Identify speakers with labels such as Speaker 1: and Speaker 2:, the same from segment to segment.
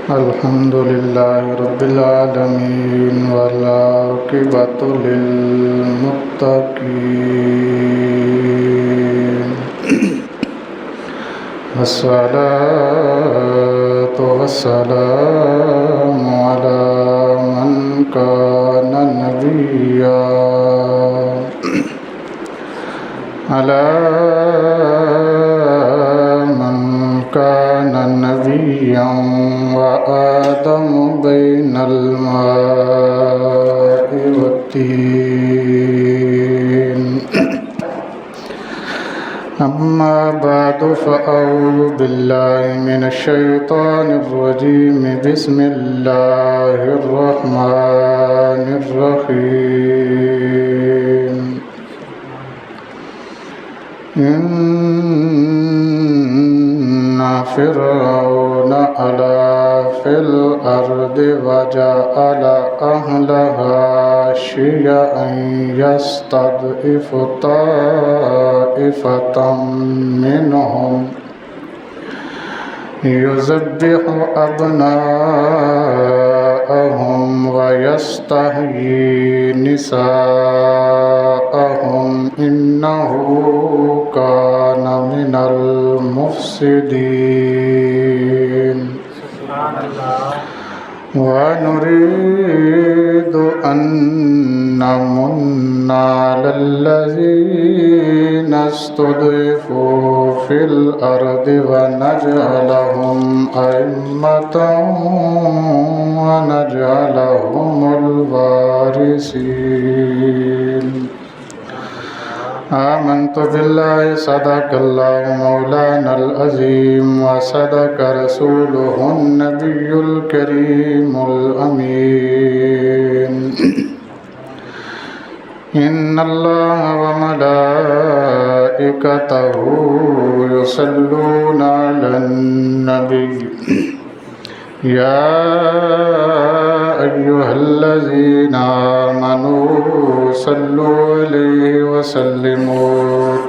Speaker 1: अल्हम्दुलिल्लाहि रब्बिल आलमीन वल आक़िबतु लिल मुत्तक़ीन वस्सलातु वस्सलामु अला मन कान नबिय्या अला मन कान नबिय्यन व आदमु बैनल माइ वत्तीन अम्मा बअदु फ़अऊज़ु बिल्लाहि मिनश शैतानिर रजीम बिस्मिल्लाहिर रहमानिर रहीम इन्ना फ़िरऔन अला फ़िल अर्दि वजअल अहलहा शियअन यस्तदइफ़ु ताइफ़तम मिनहुम युज़ब्बिहु अब्नाअहुम व यस्तहयी निसाअहुम इन्नहु कान मिनल मुफ़्सिदीन व नुरीदु अन नमुन्ना लल्लज़ीना इस्तुज़इफ़ू फ़िल अर्दि व नजअलहुम अइम्मतन व नजअलहुमुल वारिसीन आमन्तु बिल्लाहि सदक़ल्लाहु मौलानल अज़ीम व सदक़ रसूलुहुन नबियुल करीमुल अमीन इन्नल्लाह व मलाइकतहु युसल्लूना अलन नबी या अय्युहल्लज़ीना आमनू सल्लु अलैहि व सल्लिमू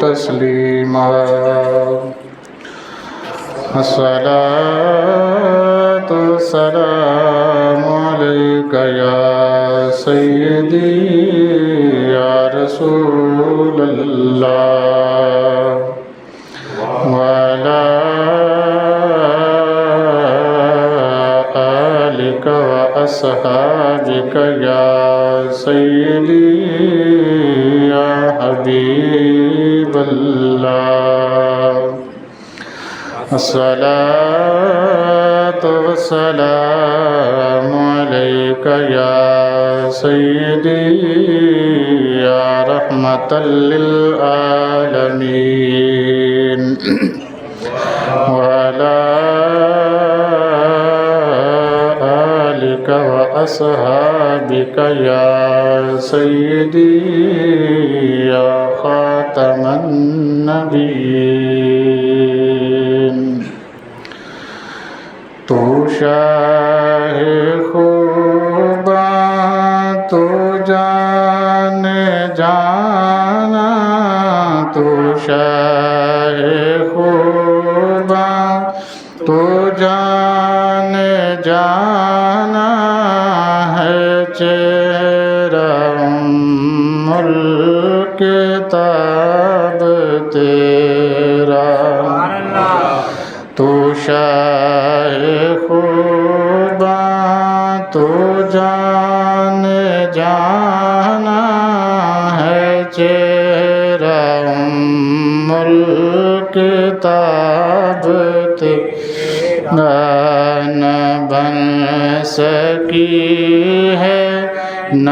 Speaker 1: तस्लीमा अस्सलातु वस्सलामु अलैका या सय्यदी या रसूलल्लाह व अला आलिका व अस्हाबिका या सय्यदी या हबीबल्लाह अस्सलातु वस्सलामु अलैका या सय्यदी या रहमतल लिल आलमीन व अला आलिका व अस्हाबिका या सय्यदी या खातमन नबिय्यीन तू शाहे खुदा तू जाने जाना तू शाहे खुदा तू जाने जाना है चेहरा मुल्क किताब तेरा तू शाहे खुदा तू जाने जाना है चेहरा मुल्क किताब तेरा न बन सकी है न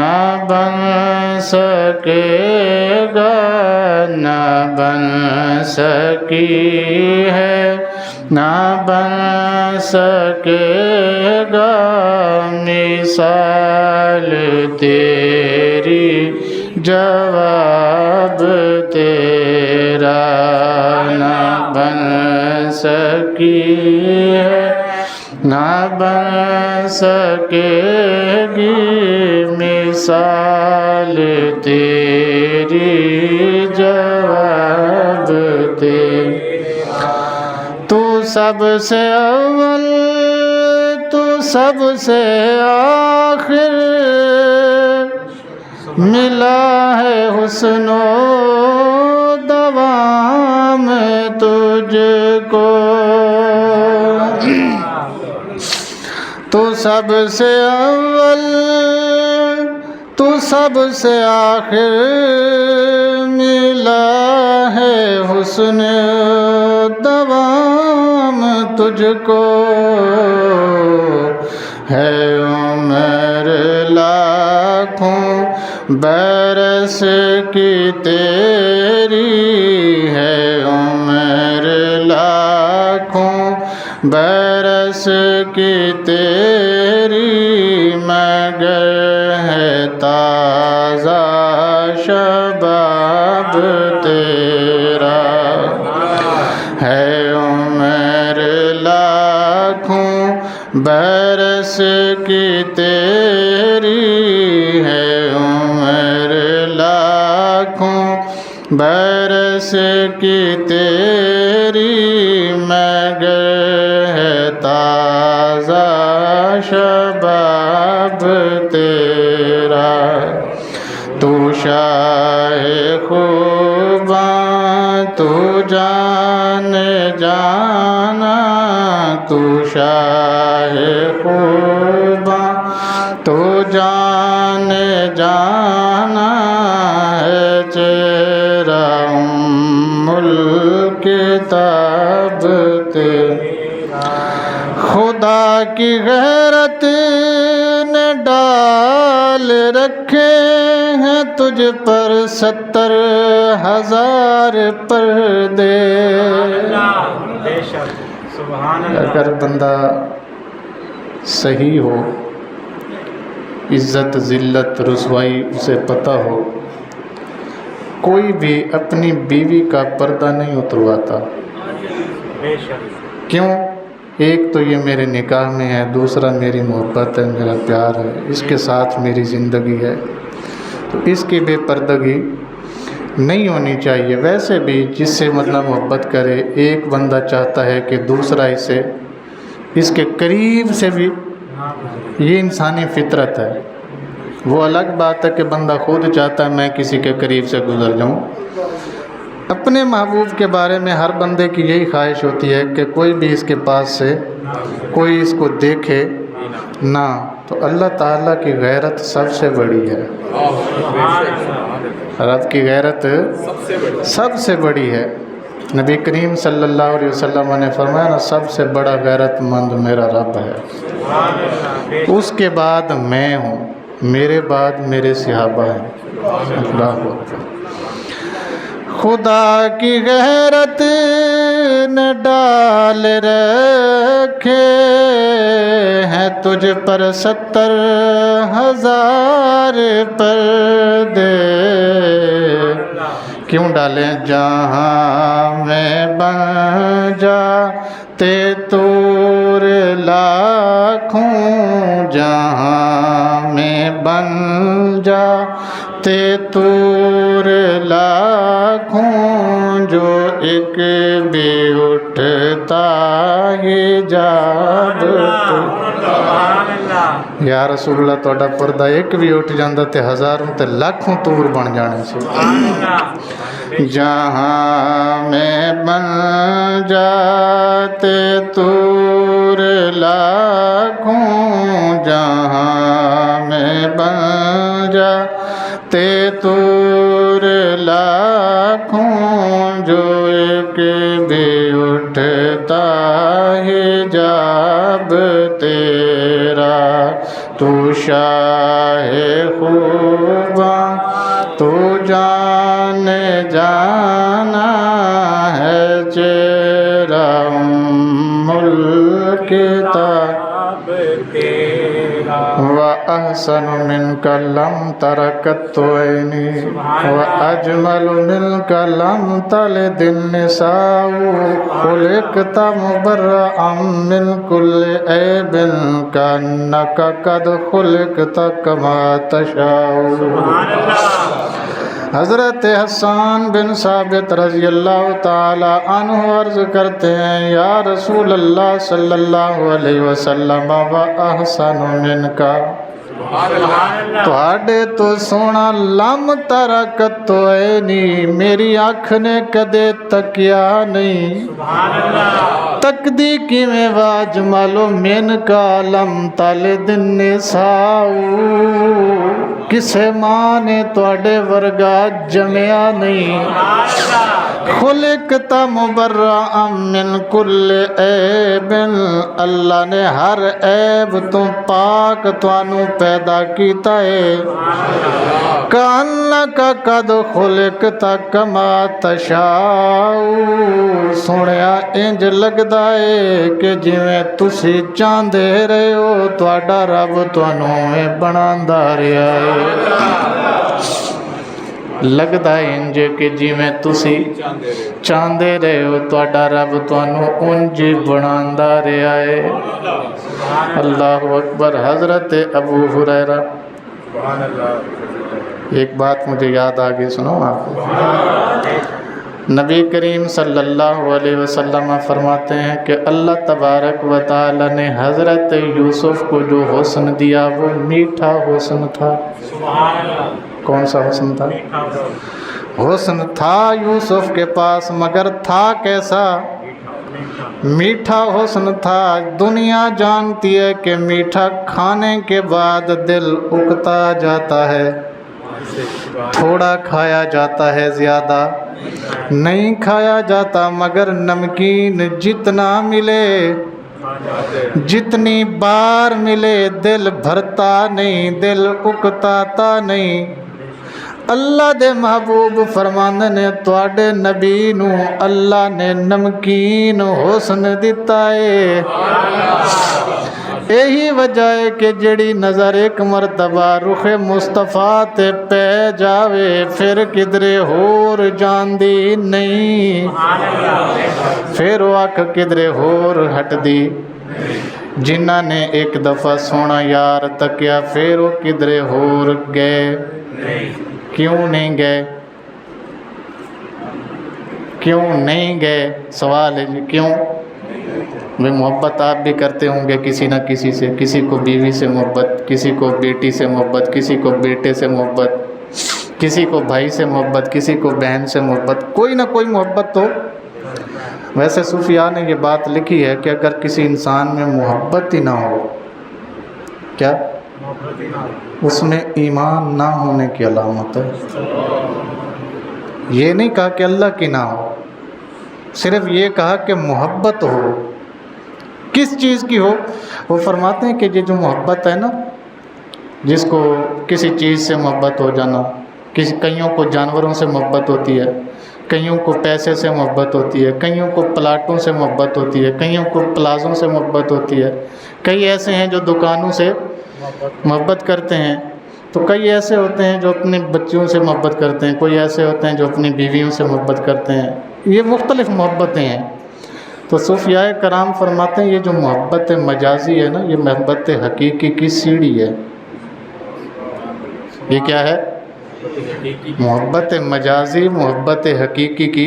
Speaker 1: बन सकेगा न बन सकी है न बन सकेगा मिसाल तेरी जवाब तेरा न बन सकी है न बन सकेगी मिसाल तेरी जवाब तेरा सबसे अव्वल तू सबसे आखिर, मिला है हुस्नो दवाम तुझको। तू सबसे अव्वल तू सबसे आखिर, मिला है हुस्न दवाम तुझको। है उम्र लाखों बरस की तेरी, है उम्र लाखों बरस की तेरी, मगर है ताज़ा शबाब तेरा। है उम्र लाखों बरस की तेरी, है उम्र लाखों बरस की तेरी, मगर है ताज़ा शबाब तेरा। तू शाहे खूबा तू जान जाना, तू शाहे खूबा तू जान जाना, है चेहरा उम्मुल किताब तेरा। खुदा की गैरत ने डाल रखे हैं तुझ पर 70,000 पर्दे। अगर बंदा सही हो, इज़्ज़त ज़िल्लत रुसवाई उसे पता हो, कोई भी अपनी बीवी का पर्दा नहीं उतरवाता। क्यों? एक तो ये मेरे निकाह में है, दूसरा मेरी मोहब्बत है, मेरा प्यार है, इसके साथ मेरी ज़िंदगी है, तो इसकी बेपर्दगी नहीं होनी चाहिए। वैसे भी जिससे मतलब मोहब्बत करे, एक बंदा चाहता है कि दूसरा इसे इसके करीब से भी, ये इंसानी फितरत है। वो अलग बात है कि बंदा खुद चाहता है मैं किसी के करीब से गुज़र जाऊँ। अपने महबूब के बारे में हर बंदे की यही ख्वाहिश होती है कि कोई भी इसके पास से कोई इसको देखे ना। तो अल्लाह ताला की गैरत सबसे बड़ी है, रब की गैरत सबसे बड़ी है। नबी करीम सल्लल्लाहु अलैहि वसल्लम ने फरमाया ना, सबसे बड़ा गैरतमंद मेरा रब है, उसके बाद मैं हूँ, मेरे बाद मेरे सहाबा हैं। अल्लाह अकबर। खुदा की गैरत ने डाल रखे हैं तुझ पर 70,000 पर्दे। क्यों डालें? जहाँ में बन जाते तूर लाखों, जहाँ में बन जाते तूर लाखों, जो एक भी उठता हिजाब। या रसूलल्लाह तोड़ा पर्दा एक भी उठ जाता तो हज़ारों ते लाखों तूर बन जाने से। जहाँ में बन जाते तूर लाखों, जहाँ में बन जाते तूर लाखों, जो एक भी उठता हिजाब तेरा। तू शाहे खूबा तू जान जाना, है चेहरा उम्मुल किताब तेरा। व अहसनु मिनका लम तरकत ऐनी, व अजमलु मिनका लम तलिदिन निसाउ, खुलिक़ता मुबर्रअम मिन कुल्लि ऐबिन, कअन्नका क़द खुलिक़ता कमा तशाउ। हज़रत हसन बिन साबित रज़ी अल्लाह ताला अन्हु अर्ज़ करते हैं, या रसूल अल्लाह सल्लल्लाहु अलैहि वसल्लम व अहसनु मिनका, तुहाडे तो सोना लम तारा कतो है नी, मेरी आँख ने कदे तकिया नहीं। तकदी किवें वाज मालो मिन का लम ताले दिन साऊ, किसे मां ने तुहाडे वर्गा जमिया नहीं। खुलिकता मुबर्रा मिन कुल्ले ऐबिन, अल्लाह ने हर ऐब तो पाक तुहानू पैदा कीता है। कान्ना का कद खुलिकता कमा तशाऊ, सुनिया इंज लगदा है कि जिवें तुसी चाहते रहे हो, तुहाडा रब तुहानू बनांदा रहा है। लगदा इंज कि जिवें तुसी चाहते रहे हो, तुहाडा रब तुहानू उंज बनांदा रहा है। अल्लाहु अकबर। हज़रत अबू हुरैरा, एक बात मुझे याद आ गई, सुनो आपको। नबी करीम सल्लल्लाहु अलैहि वसल्लम फरमाते हैं कि अल्लाह तबारक व तआला ने हज़रत यूसुफ़ को जो हुस्न दिया वो मीठा हुस्न था। कौन सा हुस्न था? हुस्न था यूसुफ़ के पास, मगर था कैसा? मीठा हुस्न था। दुनिया जानती है कि मीठा खाने के बाद दिल उकता जाता है, थोड़ा खाया जाता है, ज़्यादा नहीं खाया जाता। मगर नमकीन जितना मिले, जितनी बार मिले, दिल भरता नहीं, दिल उकताता नहीं। अल्लाह दे महबूब फरमांदे ने तुहाडे नबी नू अल्लाह ने नमकीन हुस्न दिता है। यही वजह है कि जड़ी नज़र एक मरतबा रुखे मुस्तफ़ा ते पै जावे, फिर किधरे होर जांदी नहीं, फिर वो अख किधरे होर हटदी। जिन्ना ने एक दफ़ा सोना यार तकिया, फिर वो किधरे होर गए। क्यों नहीं गए? क्यों नहीं गए? सवाल है जी, क्यों? वे मोहब्बत आप भी करते होंगे किसी न किसी से, किसी को बीवी से मोहब्बत, किसी को बेटी से मोहब्बत, किसी को बेटे से मोहब्बत, किसी को भाई से मोहब्बत, किसी को बहन से मोहब्बत, कोई ना कोई मोहब्बत तो। वैसे सूफिया ने ये बात लिखी है कि अगर किसी इंसान में मोहब्बत ही ना हो, क्या उसमें ईमान ना होने की अलामत है। ये नहीं कहा कि अल्लाह की ना हो, सिर्फ ये कहा कि मोहब्बत हो। किस चीज़ की हो? वो फरमाते हैं कि ये जो मोहब्बत है ना, जिसको किसी चीज़ से मोहब्बत हो जाना, कईयों को जानवरों से मोहब्बत होती है, कईयों को पैसे से मोहब्बत होती है, कईयों को प्लाटों से मोहब्बत होती है, कईयों को प्लाजों से मोहब्बत होती है, कई ऐसे हैं जो दुकानों से मोहब्बत करते हैं, तो कई ऐसे होते हैं जो अपने बच्चों से मोहब्बत करते हैं, कोई ऐसे होते हैं जो अपनी बीवियों से मोहब्बत करते हैं। ये मुख्तलिफ़ मोहब्बतें हैं। तो सूफियाए कराम फरमाते हैं ये जो मोहब्बत मजाजी है ना, ये मोहब्बत हकीकी की सीढ़ी है। ये क्या है? मोहब्बत मजाजी मोहब्बत हकीकी की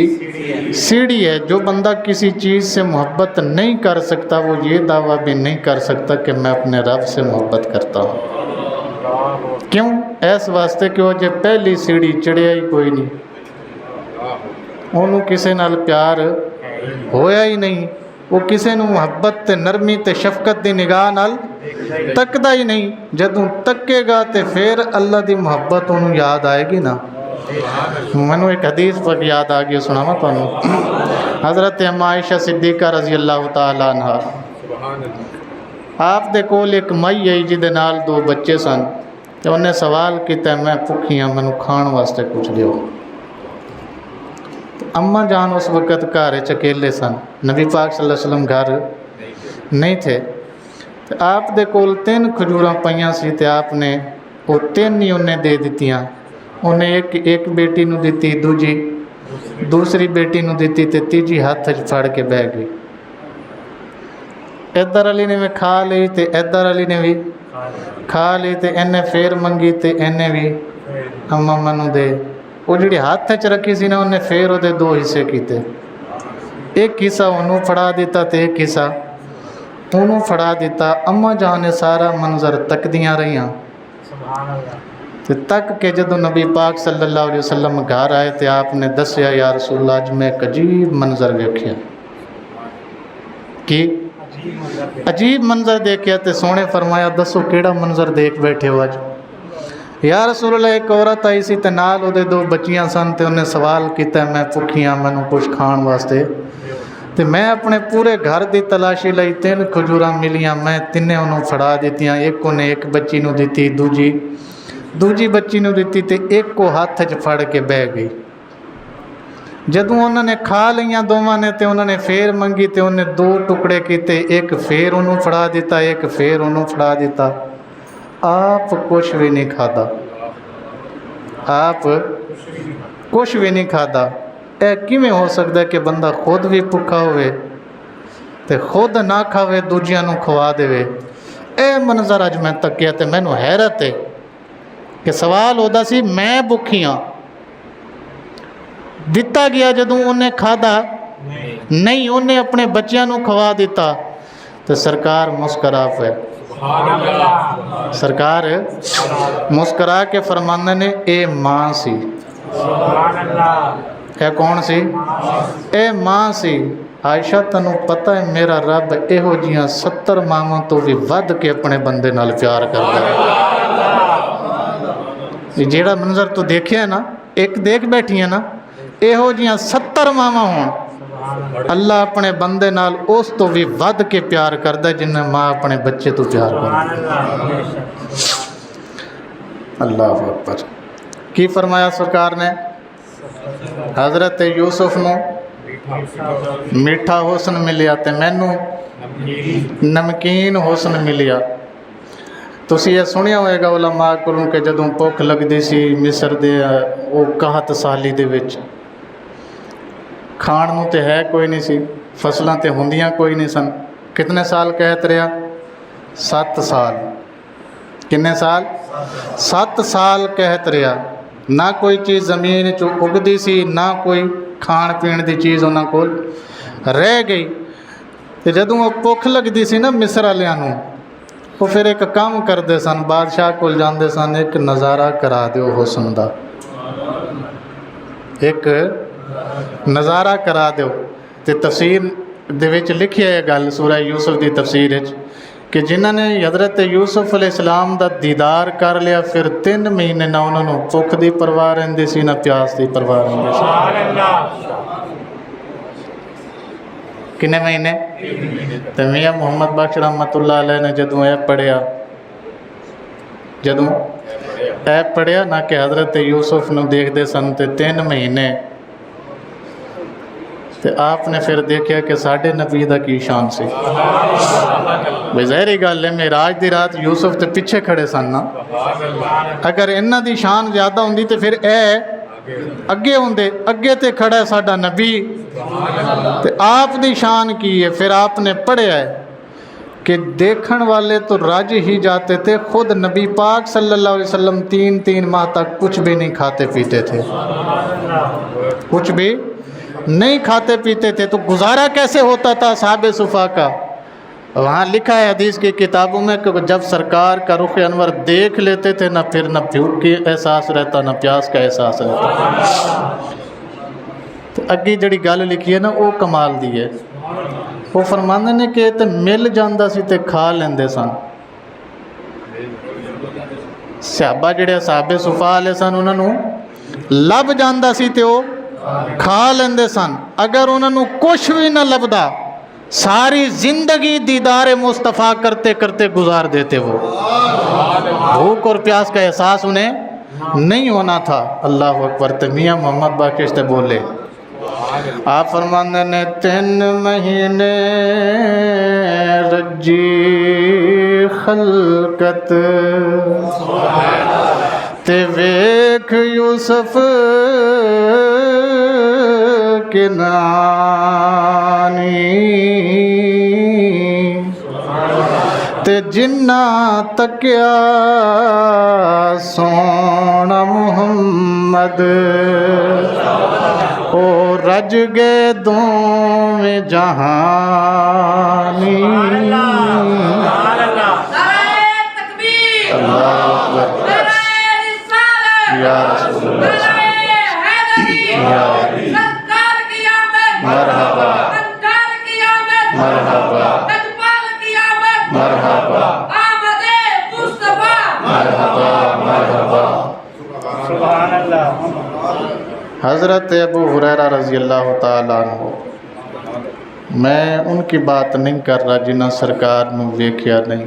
Speaker 1: सीढ़ी है। जो बंदा किसी चीज़ से मोहब्बत नहीं कर सकता, वो ये दावा भी नहीं कर सकता कि मैं अपने रब से मोहब्बत करता हूँ। क्यों? इस वास्ते कि वो जो पहली सीढ़ी चढ़िया ही कोई नहीं, उन्होंने किसी नाल प्यार होया ही नहीं, वो किसी नू मुहब्बत ते नरमी ते शफकत दी निगाह नाल तकदा ही नहीं। जदों तकेगा तो फिर अल्लाह दी मुहब्बत उन्होंने याद आएगी ना। मैनू एक हदीस पर याद आ गई, सुनावा तुहानू। हज़रत अम्मा आयशा सिद्दीक़ा रज़ी अल्लाह तआला अन्हा, आप दे कोल एक मई आई जिहदे नाल दो बच्चे सन, तो उन्हें सवाल किया, मैं भुखी हाँ, मैनू खाण वास्ते कुछ दिओ। अम्मा जान उस वक़्त घर अकेले सन, नबी पाक सल्लल्लाहु अलैहि वसल्लम घर नहीं थे। तो आप दे कोल 3 खजूरां पईयां सी, ते आपने वो 3 ही उन्हें दे दित्तियां। उन्हें एक बेटी नू दित्ती, दूजी दूसरी बेटी नू दित्ती, ते तीजी हाथ च फड़ के बह गई। इधर वाली ने भी खा ली, तो इधर वाली ने भी खा ली, तो इन्हें फिर मंगी, तो इन्हें भी अम्मा मैनू दे। वो जिहड़ी हत्थ च रखी सी ना उन्हें फिर वो दो हिस्से किए, एक हिस्सा उन्होंने फड़ा दिता तो एक हिस्सा उन्होंने फड़ा दिता। अम्मा जान ने सारा मंजर तकदियाँ रही तो तक के जदों नबी पाक सल्लल्लाहु अलैहि वसल्लम घर आए तो आपने दसिया या रसूल अज मैं एक अजीब मंजर वेख्या कि अजीब मंजर देखिया। तो सोने फरमाया दसो केड़ा मंजर देख बैठे हो अज। या रसूल एक औरत आई सी ते नाल उहदे दो बच्चियां सन ते उन्हें सवाल किया मैं भुखी हाँ मैनू कुछ खाण वास्ते, तो मैं अपने पूरे घर की तलाशी लई 3 खजूर मिलियां मैं तिन्ने उन्होंने फड़ा दित्तियां। एक उन्हें एक बच्ची नूं दित्ती, दूजी बच्ची नूं दित्ती ते एक को हत्थ च फड़ के बह गई। जदों उन्होंने खा लियां दोवां ने तो उन्होंने फिर मंगी तो उन्हें 2 टुकड़े किए, एक फिर उन्होंने फड़ा दिता एक फिर उन्होंने फड़ा दिता। आप कुछ भी नहीं खादा, आप कुछ भी नहीं खादा। यह किवें हो सकता है कि बंदा खुद भी भुखा होवे ते खुद ना खावे दूजियां नूं खवा देवे। यह मंजर अज मैं तकिया तो मैनू हैरत है कि सवाल होता सी मैं भुखी हाँ, दिता गया जदों उन्हें खादा नहीं, उन्हें अपने बच्चों नूं खवा दिता तो सरकार मुस्करा पे, सरकार मुस्करा के फरमांदे ने ए मां सी। क्या कौन सी? ए मां सी। आयशा तैनू पता है मेरा रब इहो जिहियां 70 मावां तो भी वध के अपने बंदे नाल प्यार करता है। जेड़ा मंजर तू देखिया ना, एक देख बैठी है ना, इहो जिहियां 70 मावां होण, अल्लाह अपने बंदे नाल उस तो भी वध के प्यार करता है जिन्हें माँ अपने बच्चे तो प्यार करती। अल्लाह अकबर। की फरमाया सरकार ने? हज़रत यूसुफ नूं मीठा हुस्न मिलिया ते मैनू नमकीन हुस्न मिलिया। तुसीं ये सुनिया होएगा उलमा कोलों कि जदों भुख लगदी सी मिस्र दे वो 61 साली दे विच खाण नूं ते है कोई नहीं सी, फसलां ते हुंदियां कोई नहीं सन। कितने साल कहत रहा? 7 साल। किन्ने साल? 7 साल कहत रहा। ना कोई चीज़ ज़मीन चो उगदी सी, ना कोई खाण पीण दी चीज़ उन्हां कोल रह गई। तो जदों वो भुख लगदी सी ना मिस्र वालियां नूं, वो फिर एक काम करते सन, बादशाह कोल जाते सन, एक नज़ारा करा दिओ हुस्न दा, एक नज़ारा करा दो। तो तफसीर दे विच लिखी है गल सूरह यूसुफ की तफसीर विच कि जिन्होंने हज़रत यूसुफ अलैहिस्सलाम दा दीदार कर लिया फिर 3 महीने ना उन्होंने भुख की परवाह रहिंदी सी ना प्यास की परवाह रहिंदी सी। किन्ने महीने? तो मियाँ मुहम्मद बख्श रहमतुल्लाह अलैह ने जदों यह पढ़िया, जदों यह पढ़िया ना कि हज़रत यूसुफ नूं देखते सन तो 3 महीने, तो आपने फिर देखा कि साढ़े नबी का की शान सी। भाई ज़ाहिरी गल है मेराज की रात यूसुफ तो पिछे खड़े सन ना, अगर इन्हां दी शान ज़्यादा होंदी तो फिर ए अगे होंदे, अगे तो खड़ा है साडा नबी, तो आप दी शान की है। फिर आपने पढ़िया है कि देखण वाले तो रज ही जाते थे, खुद नबी पाक सल्लल्लाहु अलैहि वसल्लम 3-3 माह तक कुछ भी नहीं खाते पीते थे, कुछ भी नहीं खाते पीते थे। तो गुजारा कैसे होता था साहब सुफ़ा का? वहाँ लिखा है हदीस की किताबों में कि जब सरकार का रुख अनवर देख लेते थे ना फिर न भूख की एहसास रहता न प्यास का एहसास रहता। तो अगे जड़ी गल लिखी है ना वो कमाल दी है। वो फरमाते ने कि तो मिल जाता सी ते खा लेंदे सन। सहाबा जिहड़े साहबे सुफ़ा वाले सन उन्होंने लभ जाता सी ते वो खा लेंदे सन। अगर उन्होंने कुछ भी ना लभदा सारी जिंदगी दीदार मुस्तफ़ा करते करते गुजार देते। वो भूख और प्यास का एहसास उन्हें नहीं होना था। अल्लाह अकबर। तो मियाँ मोहम्मद बाकिश ते बोले, आप फरमाते ने 3 महीने रजी खलकत ते वेख यूसुफ के नानी ते जिन्ना तकिया सोना मुहम्मद मुहम्मद ओ रज गए दोवें जहानी। अल्लाह अकबर या रसूल अल्लाह या मरहबा मरहबा मरहबा मरहबा मरहबा। सुभान अल्लाह। हज़रत अबू हुरैरा रज़ी अल्लाह तआला अन्हु, मैं उनकी बात नहीं कर रहा जिन्हें सरकार नूं वेख्या नहीं।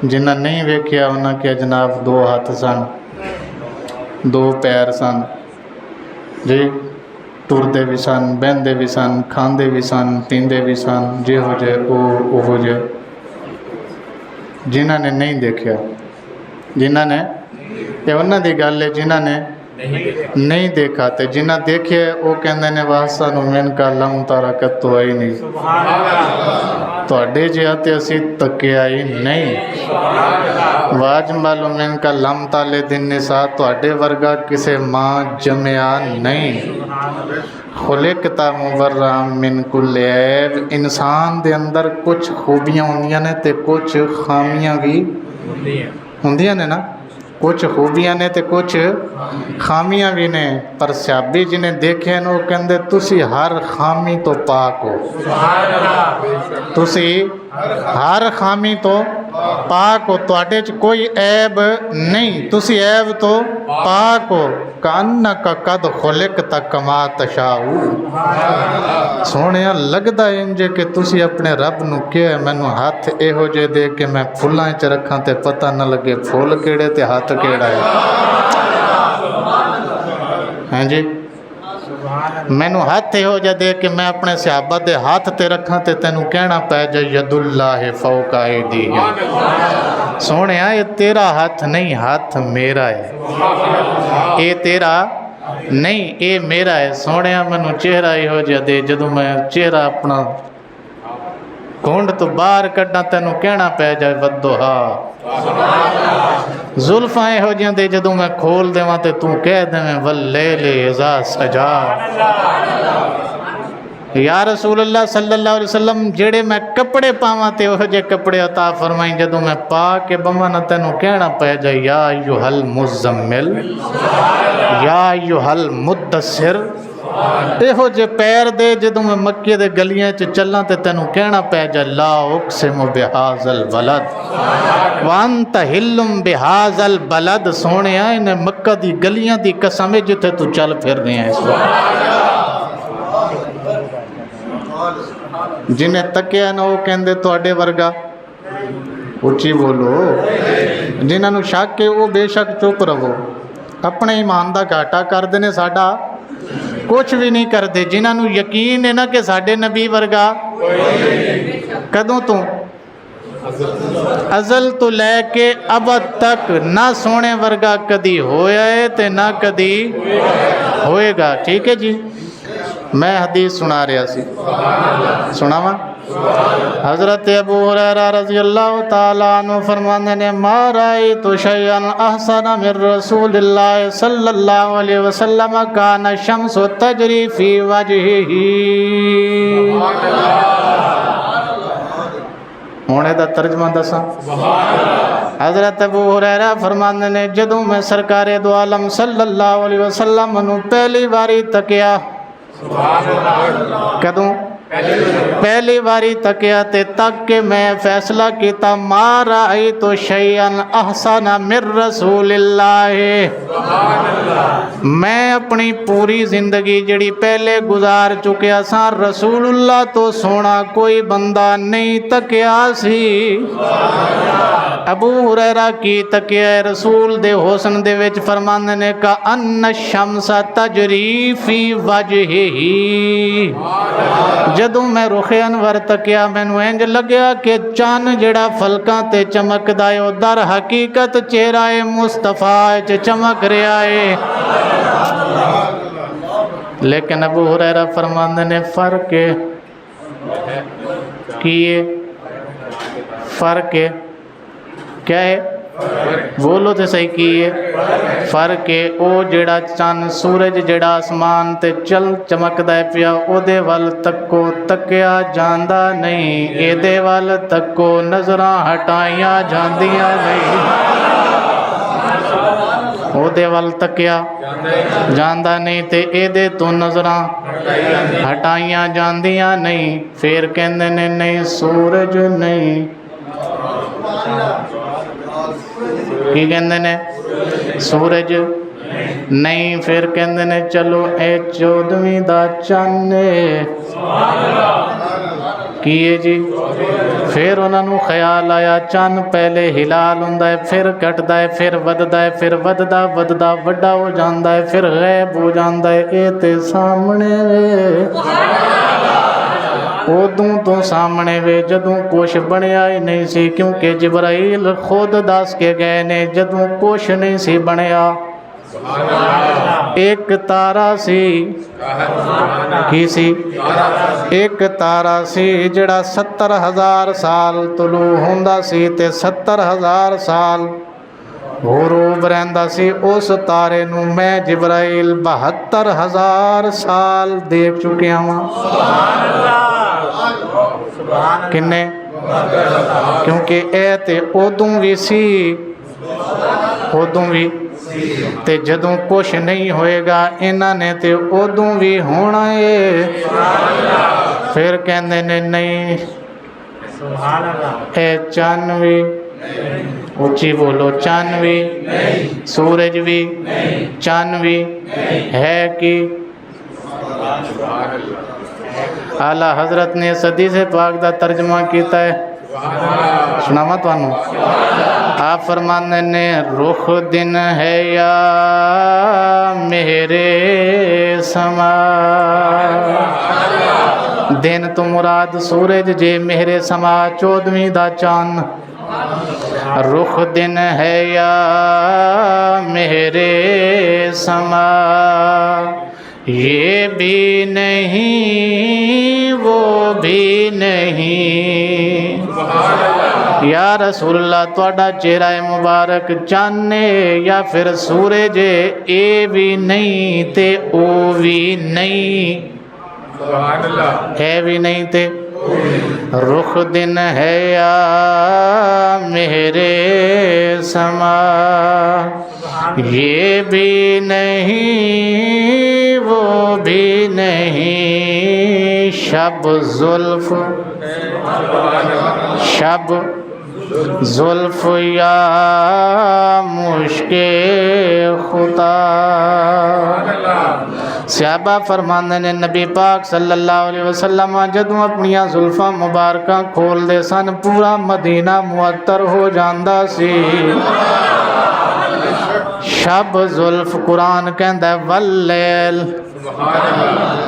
Speaker 1: जिन्हें नहीं वेख्या उन्हें के जनाब दो हाथ सन, दो पैर सन जी, टुरदे भी सन, बहंदे भी सन, खांदे भी सन, पींदे भी सन, जिहो जे ओहो जे। जिन्हों ने नहीं देखा, जिन्हों ने ये उन्होंने दी गल है, जिन्हों ने नहीं देखा तो जिन्हें देखे वो कहते ने वाह सानू मेनका लम तारा कत्तो आई नहीं, तुहाडे जिहा ते असीं तकिया ही नहीं। वाज मालूम मेनका लम ताले दिन निसा, तुहाडे वर्गा किसे मां जमया नहीं। खुलिकता मुबर्रा मिन कुल्ल ऐब, इंसान दे अंदर कुछ खूबियां होंदियां ने ते कुछ खामियां भी होंदियां ने ना। कुछ खूबियां ने ते कुछ खामियां भी ने, पर सियाबी जिन्हें देखे न वो कहते तुसी हर खामी तो पाक हो, तुसी हर खामी तो पाक हो, तुहाडे च कोई ऐब नहीं, तुसी ऐब तो पाक हो। कान्ना का कद खुलिक तक कमा तशाऊ, सोने लगदा इंज कि तुसी अपने रब नूं कहे मैनू हाथ इहो जे दे के मैं फुल्लां च रखां ते पता न लगे फुल केड़े ते हाथ केड़ा है। हाँ जी, मैनू हाथ इहो जे दे के मैं अपने सहाबा दे हाथ ते रखां ते तैनू कहना पै जाए यदुल्लाहि फौका ऐदीहिम। सोने ये तेरा हाथ नहीं, हाथ मेरा है, ये तेरा नहीं ये मेरा है। सोने मैनू चेहरा इहो जिहा दे, जदों मैं चेहरा अपना घुंड तो बाहर कड्डा तैनू कहना पै जाए वद्दुहा। जुल्फां इहो जिहियां दे जदों मैं खोल देवां ते तू कह देवें वल्लैलि इज़ा सजा। या रसूल अल्लाह सल्लल्लाहु अलैहि वसल्लम जेड़े मैं कपड़े पावां ते ओह जे कपड़े अता फरमाई, जदों मैं पा के बवां ना तैनू कहना पै जाए या अय्युहल मुज़म्मिल या अय्युहल मुद्दस्सिर। इहो जे पैर दे जदों मैं मक्के दे गलियां च चलां ते तैनू कहना पै जाए ला उक़सिमु बिहाज़ल बलद व अंत हिल्लुम बिहाज़ल बलद। सोहणिया इन्हें मक्का दी गलियां दी कसम है जिथे तू चल फिर रहे हैं। इस जिन्हें तकिया ना वो कहते तुहाडे वर्गा, उच्ची बोलो। जिन्होंने शक है वो बेशक चुप रहो, अपने ईमान का घाटा करते हैं, साडा कुछ भी नहीं करते। जिन्होंने यकीन है ना कि साडे नबी वर्गा कदों तो अज़ल तो लैके अब तक ना सोने वर्गा कदी होया है ते ना कदी होएगा। ठीक है जी, मैं हदीस सुना रहा सी, सुनावा। हज़रत अबू हुरैरा रज़ी अल्लाह तआला अन्हु फरमाते ने मा रायतु शैअन अहसन मिन रसूलिल्लाह सल्लल्लाहु अलैहि वसल्लम काना शम्सु तजरी फी वजहिही। हुणे दा तर्जमा दसा। हज़रत अबू हुरैरा फरमाते ने जदों मैं सरकारे दो आलम सल्लल्लाहु अलैहि वसल्लम नूं पहली बारी तकिया, कदों पहली बारी तकिया ते तक के मैं फैसला किया मारा आई तो शैअन अहसन मिर रसूलिल्लाह। मैं अपनी पूरी जिंदगी जड़ी पहले गुजार चुकिया सा रसूलुल्लाह तो सोना कोई बंदा नहीं तकिया सी। अबू हुरैरा की तकिया रसूल दे हुस्न दे विच फरमांदे ने का अन्न शम्स तजरी फी वजहिही। जदों मैं रुखे अनवर तकिया मैनू इंज लग्या कि चन्न जड़ा फलकां ते चमकदा है दर हकीकत चेहरा है मुस्तफा च चमक रहा है। लेकिन अबू हुरैरा फरमांदे ने फर्क है कि फर्क है क्या है, बोलो तो सही की है फर्क है। वो जेड़ा चन सूरज जेड़ा आसमान ते चल चमकदा पिया ओदे वल तको तकिया जांदा नहीं, एदे वल तको नजरां हटाइयां जांदियां नहीं। ओदे वल तकिया जांदा नहीं ते एदे तो नजरां हटाइयां जांदियां नहीं। फिर कहंदे ने नहीं सूरज नहीं, की कहंदे ने सूरज नहीं। फिर कहंदे ने चलो ए 14वीं दा चन्न की है जी। फिर उन्होंने ख्याल आया चन्न पहले हिलाल हुंदा है, फिर घटदा है, फिर वधदा है, फिर वधदा वधदा वड्डा हो जाता है, फिर गैब हो जाता है। ये ते सामने उदों तो सामने वे जदों कुछ बनया ही नहीं सी, क्योंकि जिब्राइल खुद दस के गए ने जदों कुछ नहीं सी बनया। एक तारा सी की सी, एक तारा सी जड़ा 70,000 साल तलू हुंदा सी ते 70,000 साल गरूब रहिंदा सी। उस तारे नू मैं जिब्राइल 72,000 साल देख चुकिया वां। किन्ने? क्योंकि ए ते उदों भी सी, उदों भी ते जदों कुछ नहीं होएगा इन्हां ने ते उदों भी होना है। फिर कहंदे ने नहीं ए चन्न भी, उच्ची बोलो, चन्न भी सूरज भी चन्न भी है कि आला हजरत ने सदी से पाक दा तर्जमा किया है। सुनावा तुहानू। आप फरमाने ने रुख दिन है या मेरे समा, दिन तो मुराद सूरज जे मेरे समा 14वीं दा चांद। रुख दिन है या मेरे समा, ये भी नहीं वो भी नहीं। या रसूलल्लाह तुहाडा चेहरा मुबारक चाने या फिर सूरज ए भी नहीं ते ओ भी नहीं, है भी नहीं ते। रुख दिन है या मेरे समा, ये भी नहीं वो भी नहीं। शब जुल्फ, शब जुल्फ या मुश्के खुदा। सहाबा फरमांदे ने नबी पाक सल्लल्लाहु अलैहि वसल्लम जदों अपनियां जुल्फां मुबारकां खोलदे सन पूरा मदीना मुअत्तर हो जांदा सी। शब जुल्फ कुरान कहंदा है वल्लैल,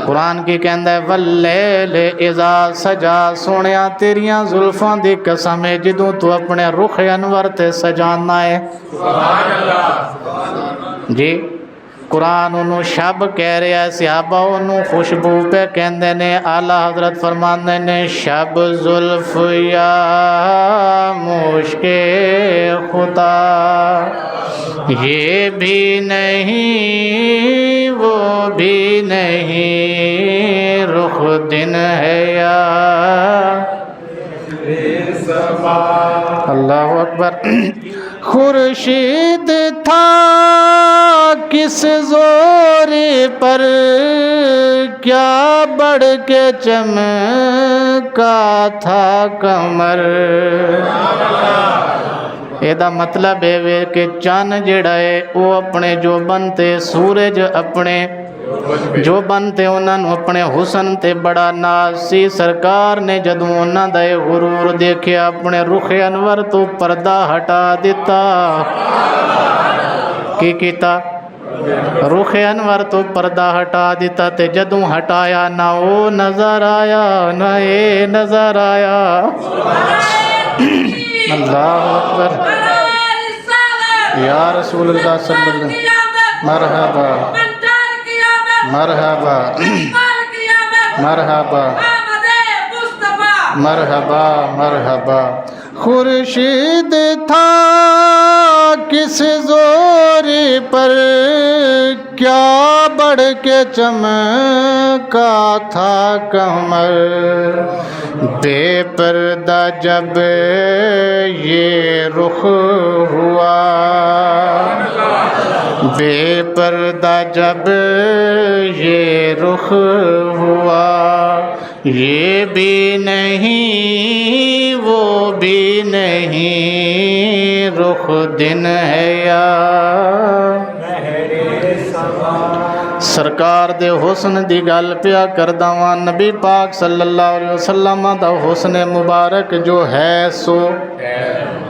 Speaker 1: कुरान की कहंदा है वल्लैल इज़ा सजा। सोनिया तेरियां जुल्फां दी कसम है जदों तू अपने रुख अनवर ते सजाना है जी। कुरान उन्होंने शब कह रहा है, सहाबा उन्होंने खुशबू पे कहते ने। आला हजरत फरमाते ने शब जुल्फ या मुश्के खुदा, ये भी नहीं वो भी नहीं। रुख दिन है या अल्लाह अकबर। खुर्शीद था किस जोर पर क्या बढ़ के चमका था कमर। एदा मतलब है कि चन्न जेड़ा है वो अपने जो बनते सूरज अपने जो बनते उन्होंने अपने हुसन ते बड़ा नाज सी। सरकार ने जदों उन्हां दा गुरूर देखिया अपने रुख अनवर तो पर्दा हटा दिता। की कीता? रुख अनवर तो पर्दा हटा दिता। ते जदों हटाया ना वो नजर आया ना ये नजर आया। अल्लाह अकबर या रसूल अल्लाह सल्लल्लाहु अलैहि वसल्लम। मरहबा मरहबा मरहबा मरहबा मरहबा। खुर्शीद था किस जोरी पर क्या बढ़ के चमका था कमर, बेपर्दा जब ये रुख हुआ, बेपर्दा जब ये रुख हुआ, ये भी नहीं वो भी नहीं, रुख दिन है या सरकार दे हुस्न दी गल पिया करदा वां। नबी पाक सल्लल्लाहु अलैहि वसल्लम दा हुस्न मुबारक जो है सो,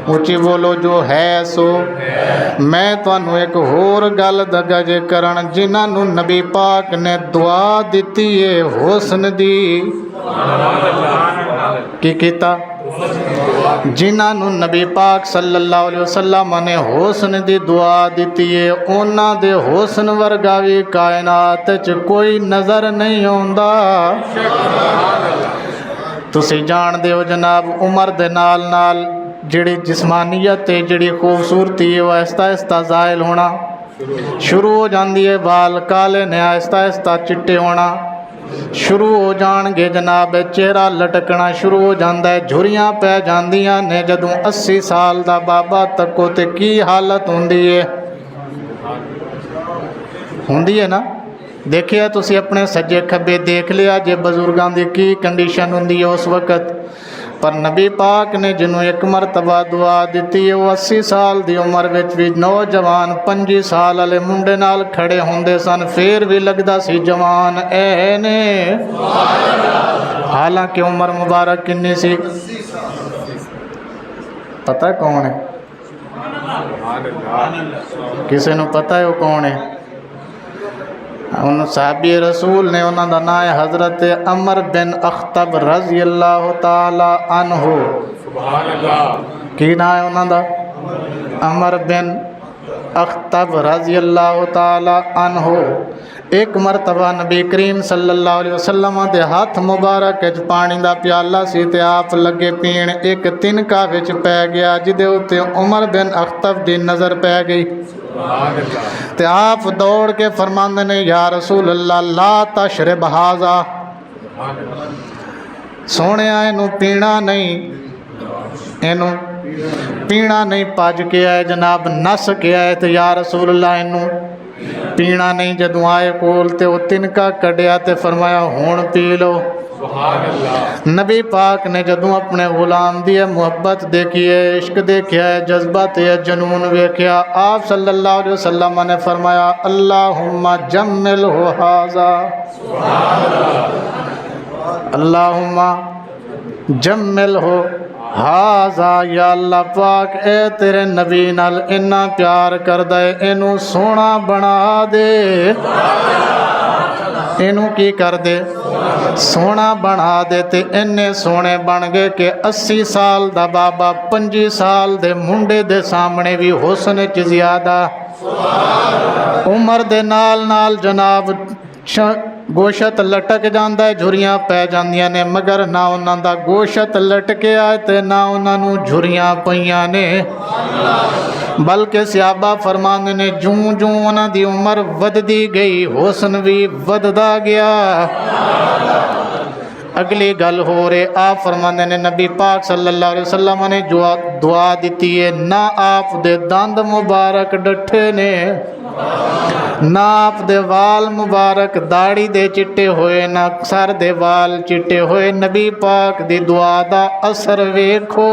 Speaker 1: ऊंची बोलो, जो है सो। मैं तुहानू एक होर गल दगा जे करन, जिन्हां नू नबी पाक ने दुआ दिती है हुस्न दी, की कीता? जिन्हां नू नबी पाक सल्लल्लाहु अलैहि वसल्लम ने हुस्न दी दुआ दिती है, उन्हां दे हुस्न वर्गा भी कायनात च कोई नज़र नहीं आउंदा। तुसीं जाणदे हो जनाब, उमर दे नाल नाल जिहड़ी जिस्मानीयत है, जिहड़ी खूबसूरती है, वो आहिस्ता आहिस्ता ज़ाहिल होना शुरू हो जाती है। बाल काले ने आहिस्ता आहिस्ता चिट्टे होना शुरू हो जाणगे जनाब, चेहरा लटकना शुरू हो जाता है, झुरियां पै जांदियां ने। जदों 80 साल दा बाबा तको ते की हालत हुंदी है ना। देखिए तुसी अपने सज्जे खब्बे देख लिया जे बजुर्गों की की कंडीशन हुंदी है उस वक्त। पर नबी पाक ने जिन्हों एक मरतबा दुआ दी है, वो 80 साल की उम्र में भी नौजवान 25 साल वाले मुंडे नाल खड़े होंदे सन, फिर भी लगता सी जवान ऐ ने। हालांकि उम्र मुबारक किन्नी सी पता कौन है? किसी को पता है वो कौन है? उन साहबी रसूल ने, उन्हों का नाम है हज़रत अमर बिन अख्तब रज़ी अल्लाह ताला अन्हु। की नाम है उन्हों? अमर बिन अख्तब रज़ी अल्लाह ताला अन्हु। एक मरतबा नबी करीम सल्लल्लाहु अलैहि वसल्लम के हाथ मुबारक पानी का प्याला सी ते आप लगे पीण, एक तिनका विच पै गया जिदे उत्ते उमर बिन अख्तब की नज़र पै गई। ते आप दौड़ के फरमांदे ने, या रसूल अल्लाह ला तशरब हाज़ा, सोने इनू पीना नहीं, इनू पीना नहीं। भज के आए जनाब, नस के आए तो या रसूल अल्लाह इनू पीना नहीं। जदों आए कोल ते वो तिनका कढ़िया ते फरमाया हुण पी लो। नबी पाक ने जदों अपने गुलाम दी मुहब्बत देखी है, इश्क देखिया है, जज्बात है, जुनून वेख्या, आप सल्लल्लाहु अलैहि वसल्लम ने फरमाया अल्लाहुम्मा जम्मिल हो हाज़ा, अल्लाहुम्मा जम्मिल हो हाज़ा। या अल्लाह पाक ए तेरे नबी नाल इन्ना प्यार करदा है, इनू सोहना बना दे। इनू की कर दे? सोहना बना दे। ते इन्ने सोहने बन गए कि 80 साल दा बाबा 25 साल दे मुंडे दे सामने भी हुस्न च ज़्यादा। उमर दे नाल नाल जनाब गोशत लटक जाता है, झुरियां पै जांदियां ने, मगर ना उन्हां दा गोशत लटकिया ते ना उन्हां झुरियां पईयां ने। बल्कि सियाबा फरमांदे ने जूं जूं उन्हां दी उम्र वधदी गई, हुस्न भी वधदा गया। अगली गल हो रही, आप फरमांदे ने नबी पाक सल्लल्लाहु अलैहि वसल्लम ने जो दुआ दी है, ना आप दे दंद मुबारक डठे ने, ना आप दे वाल मुबारक दाढ़ी दे चिट्टे होए, ना सर दे वाल चिट्टे होए। नबी पाक दी दुआ दा असर वेखो।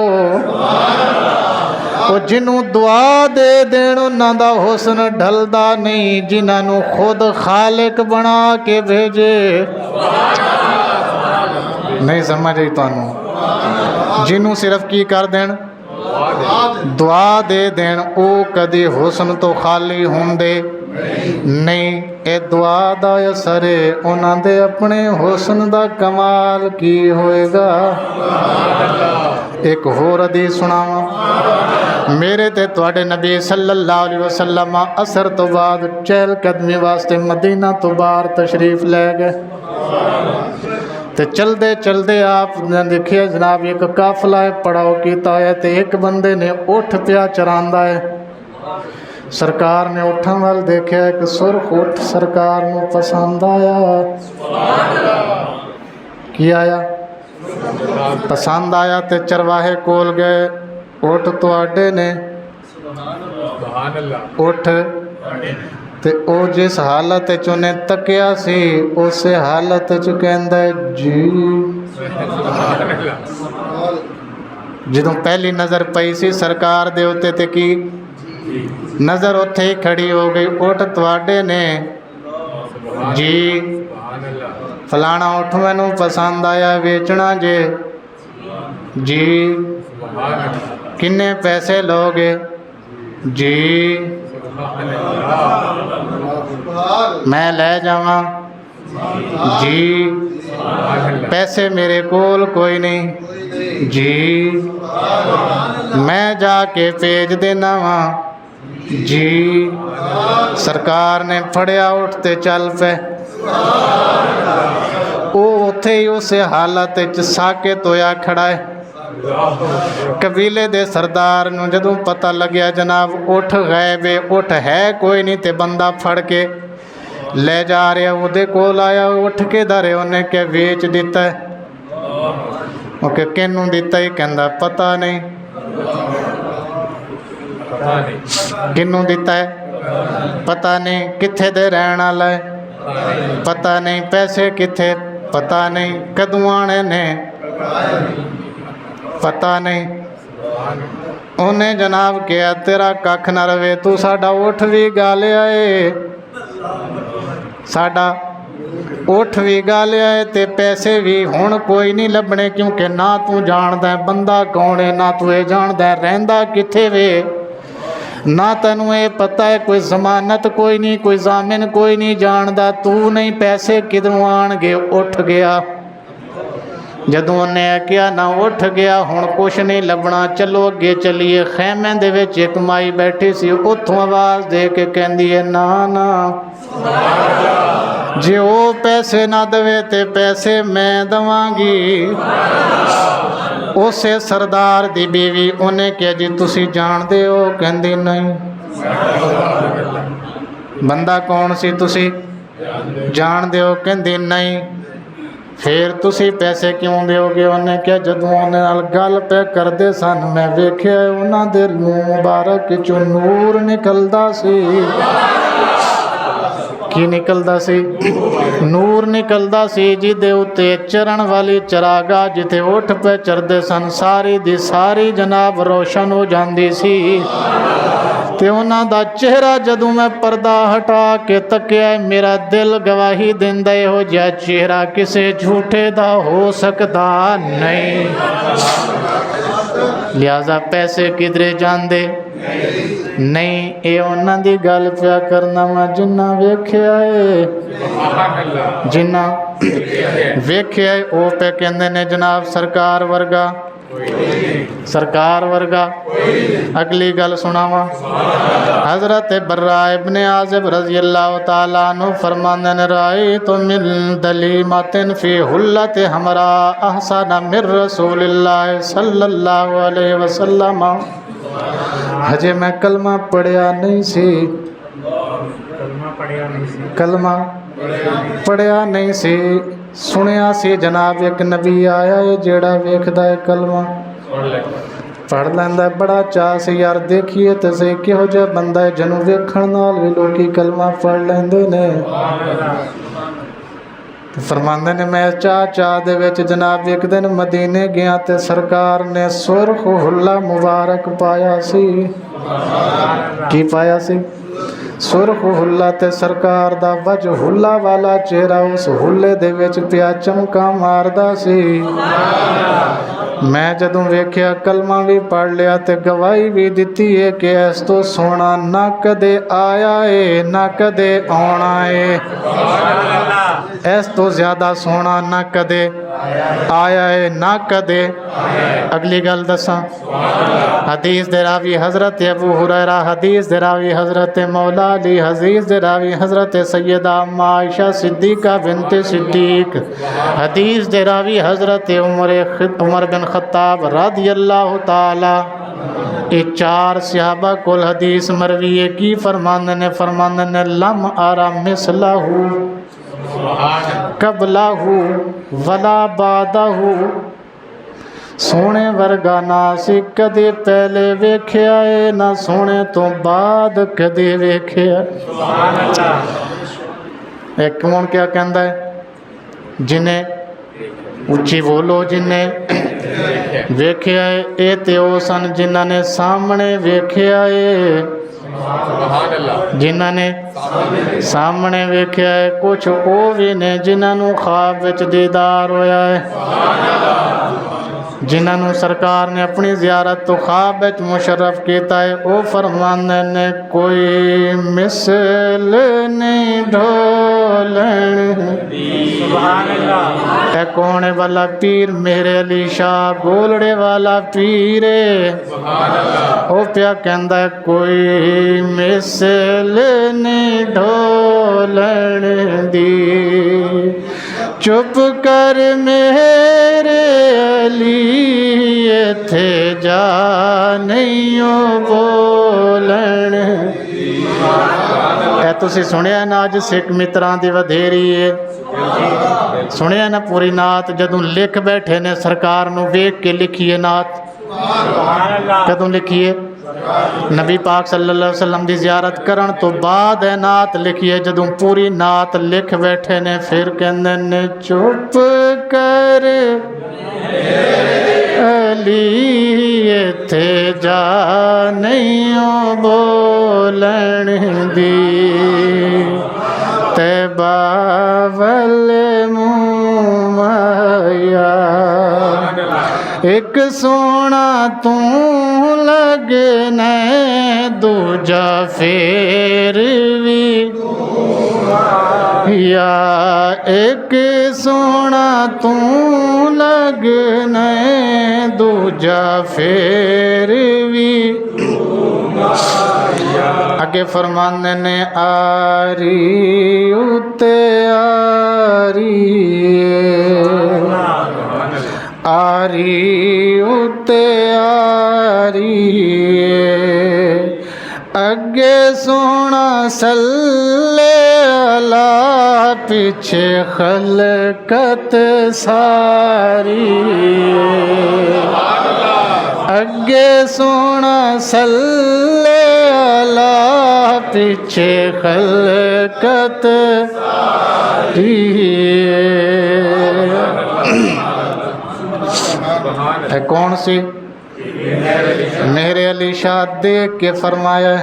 Speaker 1: जिन्हों दुआ दे देन उन्हां दा हुस्न ढलदा नहीं, जिन्हों खुद खालिक बना के भेजे। नहीं समझ आई तुहानू? जिन्हों सिर्फ की कर देन, दुआ दे देन, वो कदी हुस्न तो खाली होंदे नहीं। ये दुआ दा असर है, उन्हां दे अपने हुस्न दा कमाल की होएगा। एक होर हदीस सुनावा, मेरे ते तुहाडे नबी सल्लल्लाहु अलैहि वसल्लम असर तो बाद चहलकदमी वास्ते मदीना तो बाहर तशरीफ लै गए। तो चलते चलते आप देखिए जनाब एक काफला है पड़ाव किया है, तो एक बंदे ने उठ पिया चरांदा है। सरकार ने ऊँठां वाल देखा, एक सुरख ऊँठ सरकार नूं पसंद आया। की आया? पसंद आया। तो चरवाहे कोल गए, ऊँठ तुहाडे ने, ऊँठ ते ओ जिस हालत च उन्हें तकिया सी उस हालत च कहंदा जी। जदों पहली नज़र पई सी सरकार दे उत्ते ते की नज़र उत्थे ही खड़ी हो गई, ऊँठ तुहाडे ने जी, फलाना ऊँठ मैनू पसंद आया, बेचना जे जी, किन्ने पैसे लोगे जी, मैं ले जावां जी, पैसे मेरे कोल कोई नहीं जी, मैं जाके भेज देना वा जी। सरकार ने फड़िया, उठते चल पे। वो उत्थे ही उस हालत च साकित होया खड़ा है। कबीले दे सरदार नूं जदों पता लग्या जनाब उठ गायब है, उठ है कोई नहीं, ते बंदा फड़ के ले जा रहा, उहदे कोल आया, उठ के दरे, उन्हें क्या वेच दिता है? ओके, किनू दिता ही? कहंदा पता नहीं। किनू दिता है? पता नहीं। कित्थे दे रहण वाला है? पता नहीं। पैसे कित्थे? पता नहीं। कदों आने ने? पता नहीं। उन्हें जनाब कहा तेरा कख न रवे, तू साडा उठ भी गालिया है, साडा उठ भी गालिया है, ते पैसे भी हुण कोई नहीं लभने, क्योंकि ना तू जानदा बंदा कौन है, ना तू ये जानदा रहिंदा कित्थे वे, ना तेनू ये पता है कोई जमानत कोई नहीं, कोई जामिन कोई नहीं जानदा, तू नहीं पैसे किधरों आणगे। उठ गया। जदों उन्हें क्या ना उठ गया, हुण कुछ नहीं लभना, चलो अगे चलीए। खैमे दे विच एक माई बैठी सी, उत्थों आवाज़ दे के कहंदी है ना ना, जे वो पैसे ना देवे ते पैसे मैं दवांगी। उसे सरदार दी बीवी उन्हें कहा जी तुसी जानदे हो? कहंदी नहीं। बंदा कौन सी तुसी जानदे हो? कहंदी नहीं। फिर तुसी पैसे क्यों दोगे? उन्हें क्या जदों उन्हें नाल गल पे करदे सन मैं वेख्या उन्हां दे मूँह मुबारक चों नूर निकलदा सी। की निकलदा सी? नूर निकलदा सी, जिदे उत्ते चरण वाली चरागा जिथे उठ पे चरदे सन सारी दी सारी जनाब रोशन हो जांदी सी। ते उन्हां दा चेहरा जदों मैं पर्दा हटा के तकिया, मेरा दिल गवाही दिंदा इहो जिहा चेहरा किसे झूठे दा हो सकदा नहीं। लिहाजा पैसे किधरे जांदे नहीं। ये उन्हां दी गल पिया करना वा जिन्ना वेख्या है, जिन्ना वेख्या है वो पे कहंदे ने जनाब सरकार वर्गा, सरकार वर्गा। अगली गल सुनावा। हज़रत बर्रा इब्ने आज़िब रज़ी अल्लाह तआला अन्हु फरमांदे ने राई तो मिल दलीमतिन फी हुल्लत हमरा अहसन मिर रसूलिल्लाह सल्लल्लाहु अलैहि वसल्लम। हजे मैं कलमा पढ़िया नहीं सी, कलमा पढ़िया नहीं सी, सुनिया सी जनाब एक नबी आया है जेड़ा वेखदा है कलमा पढ़ लैंदा। बड़ा चाह से यार देखिए तो सही किहो जिहा बंदा है जिन्हों वेखण नाल भी लोग कलमा पढ़ लैंदे ने। फरमांदे ने मैं चाह दे विच जनाब एक दिन मदीने गया तो सरकार ने सुरख हुल्ला मुबारक पाया सी। की पाया सी? सुरख हुल्ला। ते सरकार दा वज हुल्ला वाला चेहरा उस हुल्ले दे विच पिया चमका मारदा सी। मैं जदों वेख्या कलमा भी पढ़ लिया ते गवाही भी दिती है कि इस तो सोना ना कदे आया है ना कदे आना है, इस तो ज़्यादा सोना ना कदे आया है ना कदे। अगली गल दसा। हदीस दे रावी हज़रत अबू हुरैरा, हदीस दे रावी हज़रत मौला अली, हदीस दे रावी हज़रत सैयदा अम्मा आयशा सिद्दीक़ा बिन्त सिद्दीक़, हदीस दे रावी हज़रत उमर बिन ख़त्ताब रज़ियल्लाहु ताला ये चार सहाबा कोल हदीस मरवी है की फरमांदे ने लम आरा मिसलहू कबलहू वला बादहू, सोने वर्गा ना सी कदे पहले वेख्या है ना सोने तो बाद कदे वेख्या। एक कौन क्या कहता है, जिन्हें उच्ची बोलो जिन्हें वेख्या है, ये तो सन जिन्हों ने सामने वेख्या है, जिन्होंने सामने वेख्या है। कुछ वो भी ने जिन्होंने ख्वाब विच दीदार होया है, जिन्होंने सरकार ने अपनी ज़ियारत तो ख्वाब विच मुशर्रफ किया है। वो फरमांदे ने कोई मिसल नहीं ढोलन। है कौन वाला पीर, मेरे अली शाह गोलड़े वाला पीर है। वो प्या कहंदा है कोई मिसल नहीं ढोलन दी, चुप कर मेरे अली इत्थे जा नहीं बोलन। ऐ तुसी सुनिया ना अज सिख मित्रां दी वधेरी है, सुनिया ना पूरी नात जदों लिख बैठे ने सरकार नूं वेख के लिखीए नात। कदों लिखीए, नबी पाक सल्लल्लाहु अलैहि वसल्लम की ज़ियारत करन तो बाद है नात लिखीए। जदों पूरी नात लिख बैठे ने फिर कहंदे ने चुप कर अली इत्थे जा नहीं बोलन दी, तैबा वल मुमाया एक सोना तू लगना दूजा फेर भी या, एक सोना तू लगना दूजा फेर भी। अगे फरमाने ने आरी उते आरी उते आरी, अगे सोना सल्ले अला पीछे खलकत सारी। अगे सोना सल्ले अला पीछे खलकत सारी। है कौन सी, मेरे अली शाह देख के फरमाया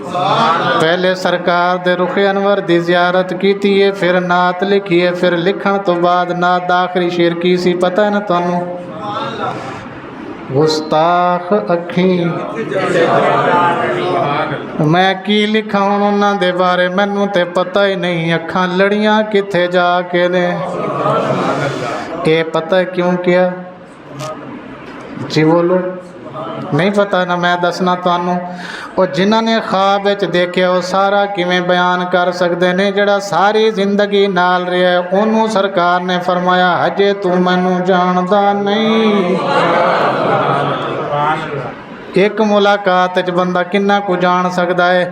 Speaker 1: पहले सरकार दे रुखे अनवर दी ज़ियारत की है, फिर नात लिखी है, फिर लिखण तो बाद नात दा आखिरी शेर की सी पता है ना तुहानू, गुस्ताख अखी। मैं की लिखा हुण उन्हां दे बारे मैनू ते पता ही नहीं, अखां लड़ियां किथे जाके ने। ये पता है क्यों किया जी बोलो, नहीं पता ना मैं दसना तुहानू। और जिन्हां ने ख्वाब विच देखिया वो सारा किवें बयान कर सकते हैं। जिहड़ा सारी जिंदगी नाल रहा है उन्होंने सरकार ने फरमाया हजे तू मैनू जानदा नहीं। एक मुलाकात च बंदा किन्ना कुछ जान सकता है।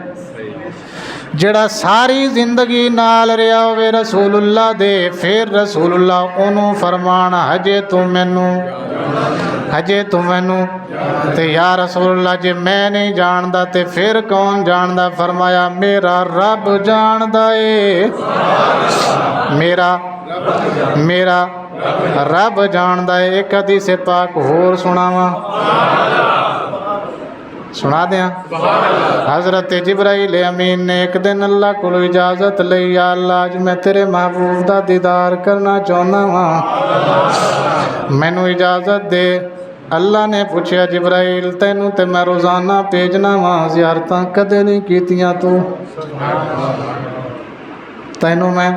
Speaker 1: जिहड़ा सारी जिंदगी नाल रहा होवे रसूलुल्लाह दे, फिर रसूलुल्लाह उन्होंने फरमान हजे तू मैनू ते या रसूलुल्लाह जे मैं नहीं जानदा ते फिर कौन जानदा। फरमाया मेरा रब जानदा है, मेरा रब जानदा है। एक हदीस पाक होर सुनावा, सुना दें। हज़रत जिब्राइल अमीन ने एक दिन अल्लाह को इजाज़त लई, या अल्लाह अज मैं तेरे महबूब दा दीदार करना चाहना वा, मैनू इजाज़त दे। अल्लाह ने पूछा जिब्राइल तैनू ते मैं रोज़ाना भेजना वा, ज़ियारतां कदे नहीं कीतियां तू, तैनू मैं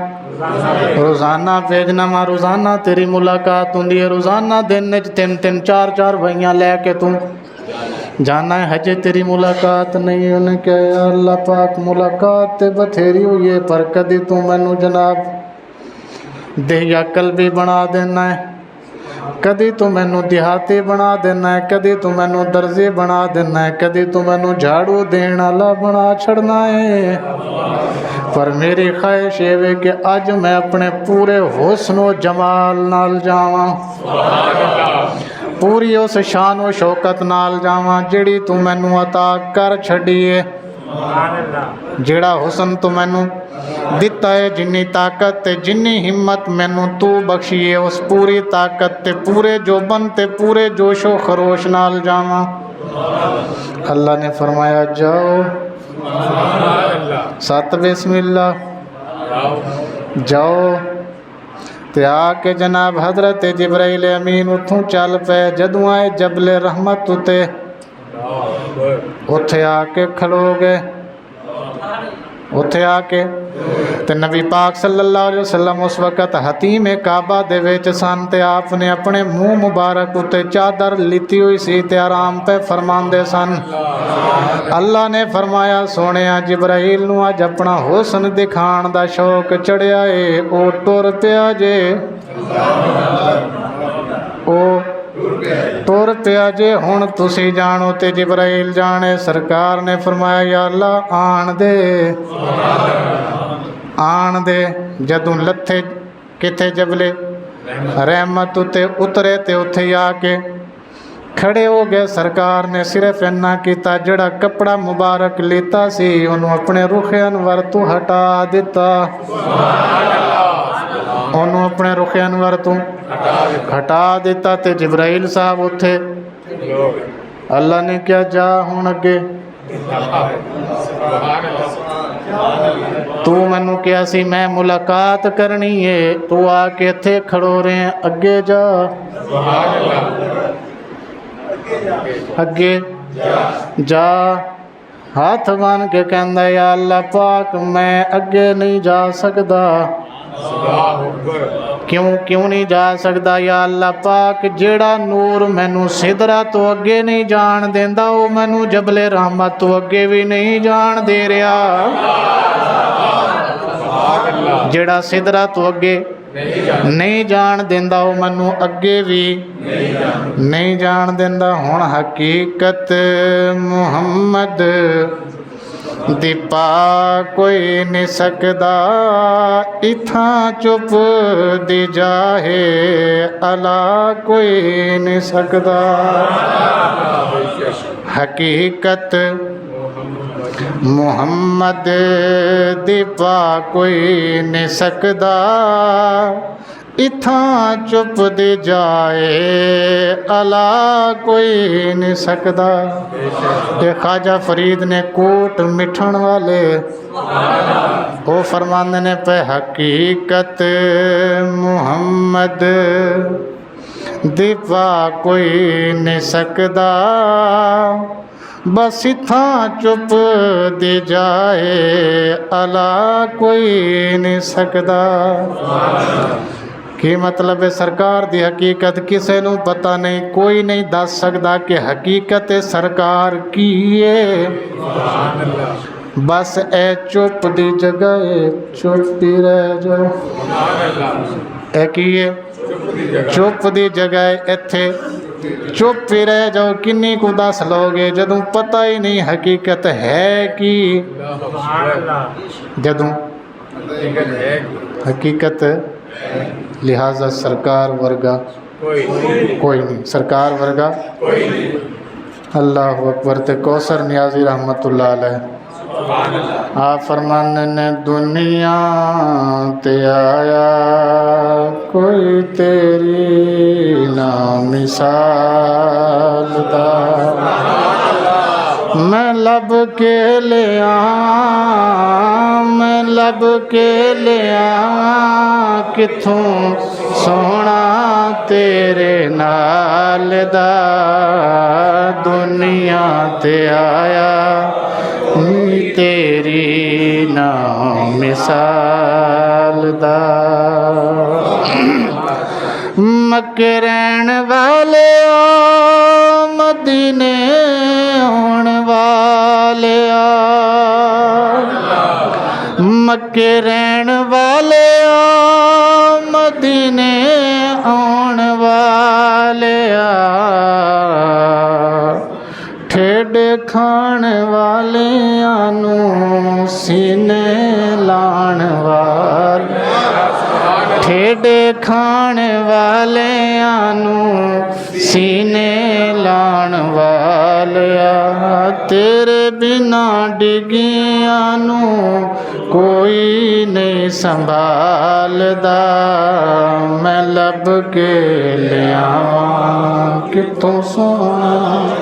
Speaker 1: रोज़ाना भेजना वा, रोज़ाना तेरी मुलाकात होंदी है, रोज़ाना दिन च 3-3 4-4 भाइयां लैके तू जाना है, हजे तेरी मुलाकात नहीं। उन्हें कहा अल्लाह पाक मुलाकात ते बथेरी हुई है, पर कदी तू मैनू जनाब देही अकल भी बना देना है। कदी तू मैनू देहाती बना देना है, कदी तू मैनू दर्जी बना देना है, कदी तू मैनू झाड़ू देने वाला बना छड़ना है। पर मेरी ख्वाहिश ये वे कि अज मैं अपने पूरे हुस्नो जमाल नाल जावां, पूरी उस शान व शौकत नाल जावां जिहड़ी तू मैनू अता कर छड़ी है। जिहड़ा हुसन तू मैनू दिता है, जिन्नी ताकत ते जिन्नी हिम्मत मैनू तू बख्शी है, उस पूरी ताकत ते पूरे जोबन ते पूरे जोशो खरोश नाल जावां। अल्लाह ने फरमाया जाओ, सत बिस्मिल्ला जाओ। ते आके जनाब हजरत जिब्राइल अमीन उठों चल पे। जदों आए जबले रहमत उते उथे आके खलो गए। उथे आके ते नबी पाक सल्लल्लाहु अलैहि वसल्लम उस वक़्त हतीम काबा दे विच सन ते आपने अपने मुँह मुबारक उते चादर लिती हुई सी ते आराम पे फरमांदे सन। अल्लाह ने फरमाया सोहणिया जिब्राइल नूं अज अपना हुसन दिखाण दा शौक चढ़िया है, ओ टुर पिया जे, ओ तुर पिया जे हुण तुसी जानो ते जिब्राइल जाने। सरकार ने फरमाया या अल्लाह आण दे, आण दे। जदों लथे किथे जबले रहमत उते उतरे ते उथे आके खड़े हो गए। सरकार ने सिर्फ इन्ना किया, जड़ा कपड़ा मुबारक लेता सी उन्होंने अपने रुखे अनवर तो हटा दिता, उन्होंने अपने रुखे अनवर तो हटा दिता। ते जिब्राइल साहब उथे अल्लाह ने क्या जा हुण अगे तू मैनू क्या सी मैं मुलाकात करनी है, तू आके इत्थे खड़ो रहे, अगे जा, अगे जा। हाथ बन के कहंदा या अल्लाह पाक मैं अगे नहीं जा सकदा। क्यों नहीं जा सकदा या अल्लाह पाक? जेड़ा नूर मैनू सिदरा तो अगे नहीं जान देंदा, वो मैनू जबले रहमत तो अगे भी नहीं जान दे रहा। जेड़ा सिदरा तो अगे नहीं जान देंदा, वो मैनू अगे भी नहीं जान देंदा। हुण हकीकत मुहम्मद दी पा कोई नहीं सकदा, इथां चुप दी जाहे अला कोई नहीं सकदा। हकीकत मुहम्मद दी पा कोई नहीं सकदा, इथां चुप दे जाए अला कोई नहीं सकदा। ते ख्वाजा फरीद ने कोट मिठण वाले वो फरमाने ने पे हकीकत मुहम्मद दीपा कोई नहीं सकदा, बस इथां चुप दे जाए अला कोई नहीं सकदा। की मतलब है सरकार दी हकीकत किसी नू पता नहीं, कोई नहीं दस सकदा कि हकीकत सरकार की है। बस ए चुप दी जगह चुप ही रह जाओ। ए की है चुप दी जगह इत्थे चुप ही रह जाओ। किन्नी को दस लोगे जदों पता ही नहीं हकीकत है कि, जदों हकीकत लिहाजा सरकार वर्गा कोई नहीं, सरकार वर्गा अल्लाह अकबर। ते कौसर नियाजी रहमतुल्लाह अलैह आप फरमाने ने दुनिया ते आया कोई तेरी ना मिसाल दा, मैं लब के लिया, मैं लब के लिया किथों सोना तेरे नाल दा, दुनिया ते आया तेरी ना मिसाल दा। मक्के रहन वाले मदीने आउण वाले, मक्के रहन वाले मदीने आउण वाले, ਖਾਣ ਵਾਲਿਆਂ ਨੂੰ ਸੀਨੇ ਲਾਣ ਵਾਲ, ਠੇਡੇ ਖਾਣ ਵਾਲਿਆਂ ਨੂੰ ਸੀਨੇ ਲਾਣ ਵਾਲਿਆ, ਤੇਰੇ ਬਿਨਾ ਡਿੱਗਿਆਂ ਨੂੰ ਕੋਈ ਨਹੀਂ ਸੰਭਾਲਦਾ, ਮੈਂ ਲੱਭ ਕੇ ਲਿਆਵਾਂ ਕਿਤੋਂ ਸੋਹਣਾ